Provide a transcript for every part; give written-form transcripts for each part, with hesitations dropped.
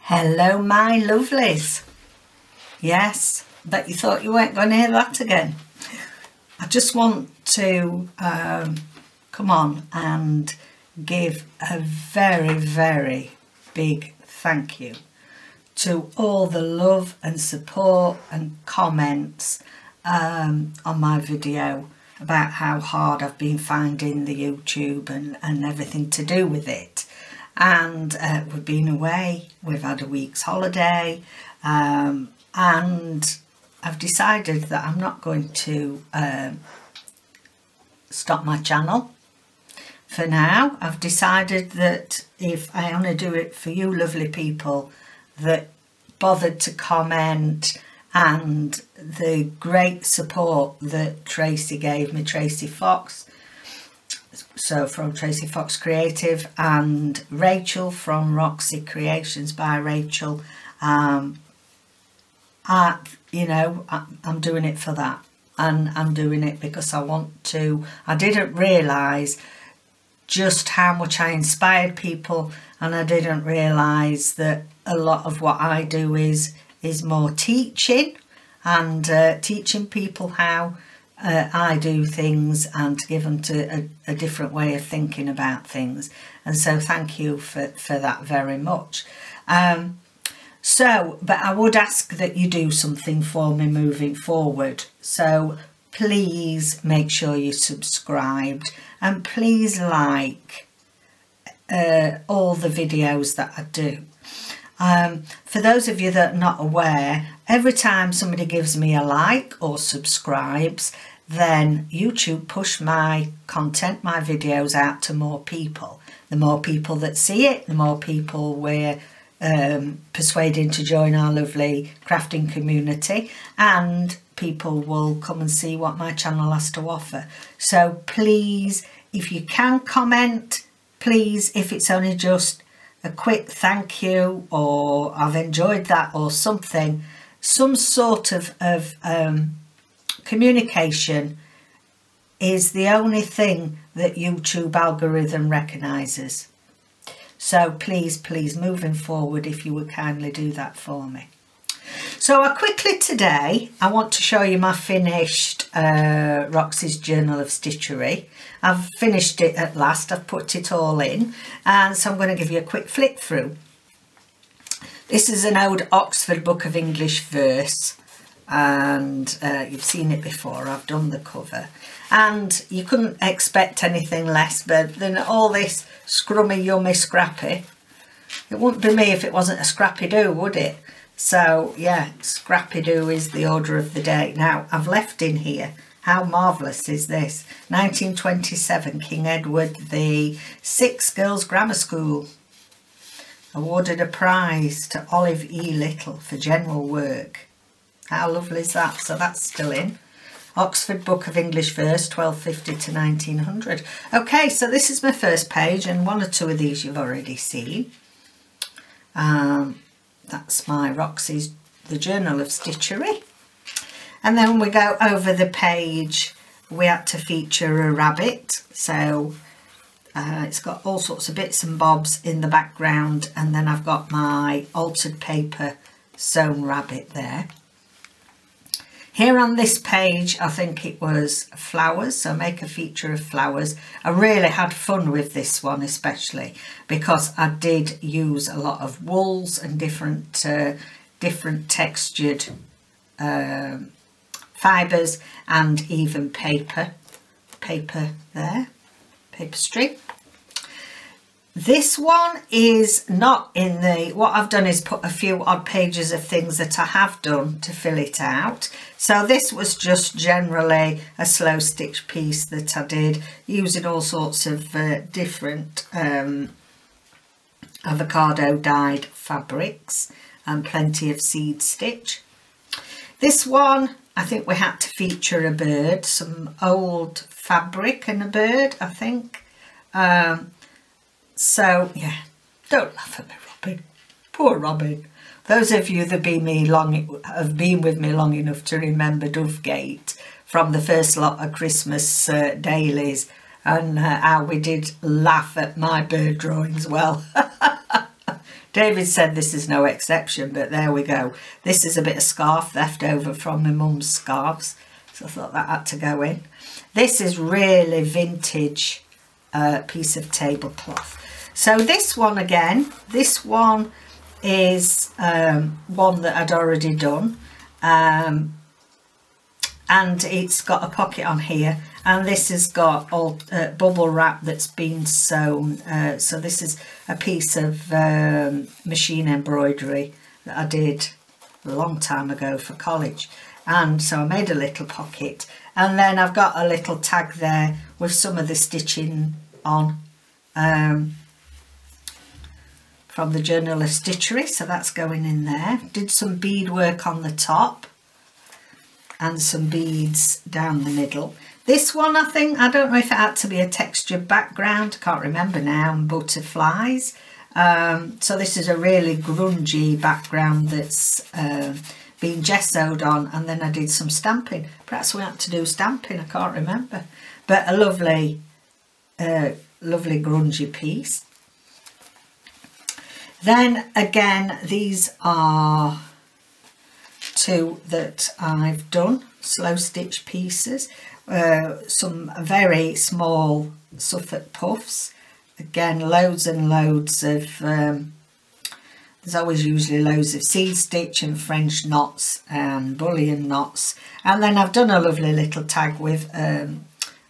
Hello, my lovelies. Yes, bet you thought you weren't going to hear that again. I just want to come on and give a very, very big thank you to all the love and support and comments on my video about how hard I've been finding the YouTube and everything to do with it. And we've been away, we've had a week's holiday, and I've decided that I'm not going to stop my channel for now. I've decided that if I only do it for you lovely people that bothered to comment and the great support that Tracy gave me, Tracy Fox, so from Tracy Fox Creative, and Rachel from Roxy Creations by Rachel, I'm doing it for that, and I'm doing it because I want to. I didn't realise just how much I inspired people, and I didn't realise that a lot of what I do is more teaching and teaching people how I do things and to give them to a different way of thinking about things. And so thank you for that very much. But I would ask that you do something for me moving forward. So please make sure you're subscribed, and please like all the videos that I do. For those of you that are not aware, every time somebody gives me a like or subscribes, then YouTube push my content, my videos out to more people. The more people that see it, the more people we're persuading to join our lovely crafting community, and people will come and see what my channel has to offer. So please, if you can comment, please, if it's only just a quick thank you or I've enjoyed that or something, some sort of communication is the only thing that YouTube algorithm recognises. So please, moving forward, if you would kindly do that for me. So quickly today, I want to show you my finished Roxy's Journal of Stitchery. I've finished it at last, I've put it all in, and so I'm going to give you a quick flick through. This is an old Oxford Book of English Verse, and you've seen it before. I've done the cover, and you couldn't expect anything less but than all this scrummy, yummy, scrappy. It wouldn't be me if it wasn't a scrappy-doo, would it? So yeah, scrappy-doo is the order of the day. Now I've left in here, how marvellous is this, 1927, King Edward the VI Girls Grammar School awarded a prize to Olive E. Little for general work. How lovely is that? So that's still in. Oxford Book of English Verse, 1250 to 1900. Okay, so this is my first page, and one or two of these you've already seen. That's my Roxy's, the Journal of Stitchery. And then we go over the page, we had to feature a rabbit. So it's got all sorts of bits and bobs in the background, and then I've got my altered paper sewn rabbit there. Here on this page, I think it was flowers, so make a feature of flowers. I really had fun with this one, especially because I did use a lot of wools and different textured fibres, and even paper there, tapestry. This one is not in the, what I've done is put a few odd pages of things that I have done to fill it out. So this was just generally a slow stitch piece that I did using all sorts of different avocado dyed fabrics and plenty of seed stitch. This one, I think we had to feature a bird, some old fabric and a bird, I think. So yeah, don't laugh at me, Robin. Poor Robin. Those of you that have been with me long enough to remember Dovegate from the first lot of Christmas dailies, and how we did laugh at my bird drawings. Well, David said this is no exception, but there we go. This is a bit of scarf left over from my mum's scarves, so I thought that had to go in. This is really vintage piece of tablecloth. So this one again, this one is one that I'd already done, and it's got a pocket on here, and this has got all bubble wrap that's been sewn. So this is a piece of machine embroidery that I did a long time ago for college, and so I made a little pocket, and then I've got a little tag there with some of the stitching on from the Journal of Stitchery, so that's going in there. Did some bead work on the top and some beads down the middle. This one, I think, I don't know if it had to be a textured background, I can't remember now, and butterflies. So this is a really grungy background that's been gessoed on, and then I did some stamping. Perhaps we had to do stamping, I can't remember. But a lovely, lovely grungy piece. Then again, these are two that I've done, slow stitch pieces, some very small Suffolk puffs. Again, loads and loads of, there's always usually loads of seed stitch and French knots and bullion knots. And then I've done a lovely little tag with, I'm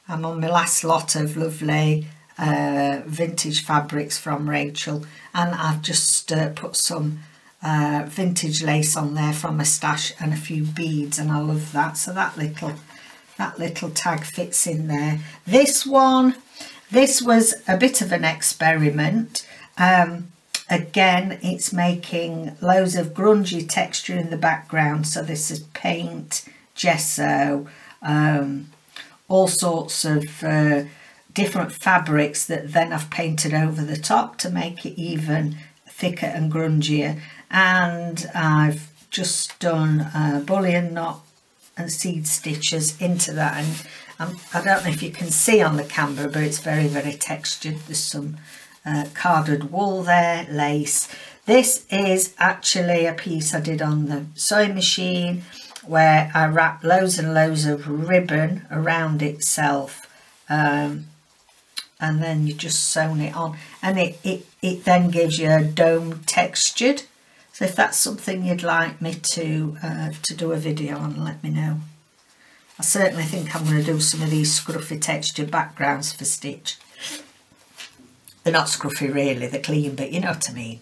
on my last lot of lovely vintage fabrics from Rachel, and I've just put some vintage lace on there from a stash and a few beads, and I love that. So that little tag fits in there. This one, this was a bit of an experiment. Again, it's making loads of grungy texture in the background, so this is paint, gesso, all sorts of different fabrics that then I've painted over the top to make it even thicker and grungier. And I've just done bullion knot and seed stitches into that, and I don't know if you can see on the camera, but it's very, very textured. There's some carded wool there, lace. This is actually a piece I did on the sewing machine where I wrapped loads and loads of ribbon around itself, and then you just sewn it on, and it then gives you a dome textured. So if that's something you'd like me to do a video on, let me know. I certainly think I'm going to do some of these scruffy textured backgrounds for stitch. They're not scruffy really, they're clean, but you know what I mean.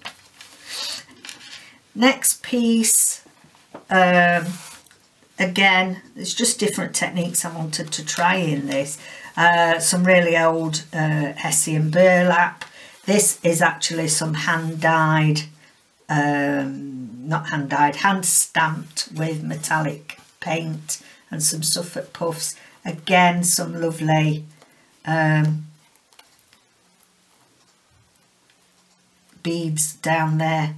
Next piece, again, there's just different techniques I wanted to try in this. Some really old Hessian burlap. This is actually some hand-dyed, not hand-dyed, hand-stamped with metallic paint and some Suffolk puffs. Again, some lovely beads down there.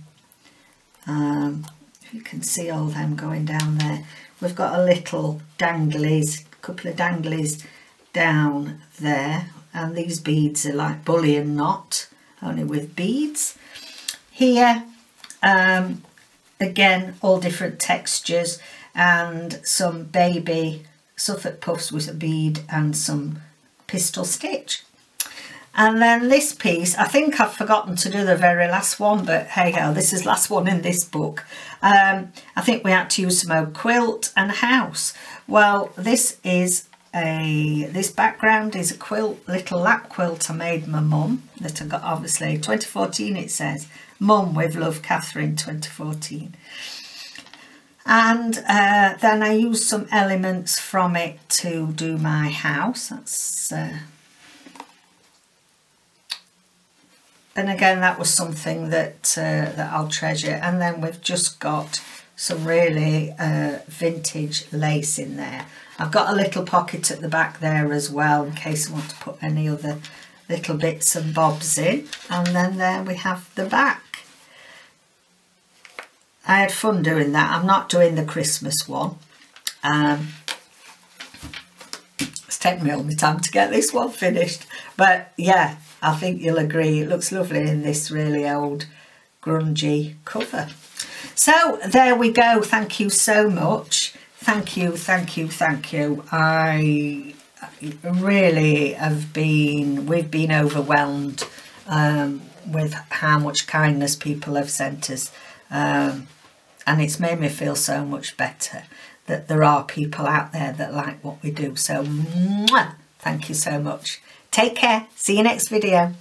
You can see all them going down there. We've got a little danglies, a couple of danglies down there, and these beads are like bullion knot, only with beads. Here, again, all different textures, and some baby Suffolk puffs with a bead and some pistol stitch. And then this piece, I think I've forgotten to do the very last one, but hey ho, this is last one in this book. I think we had to use some old quilt and house. Well, this background is a quilt, little lap quilt I made my mum, that I got, obviously 2014 it says, Mum with love, Catherine, 2014. And then I used some elements from it to do my house. That's and again, that was something that I'll treasure. And then we've just got some really vintage lace in there. I've got a little pocket at the back there as well, in case I want to put any other little bits and bobs in. And then there we have the back. I had fun doing that. I'm not doing the Christmas one. It's taken me all my time to get this one finished. But yeah, I think you'll agree. It looks lovely in this really old grungy cover. So there we go. Thank you so much. Thank you, thank you, thank you. I really we've been overwhelmed with how much kindness people have sent us, and it's made me feel so much better that there are people out there that like what we do. So mwah, thank you so much. Take care. See you next video.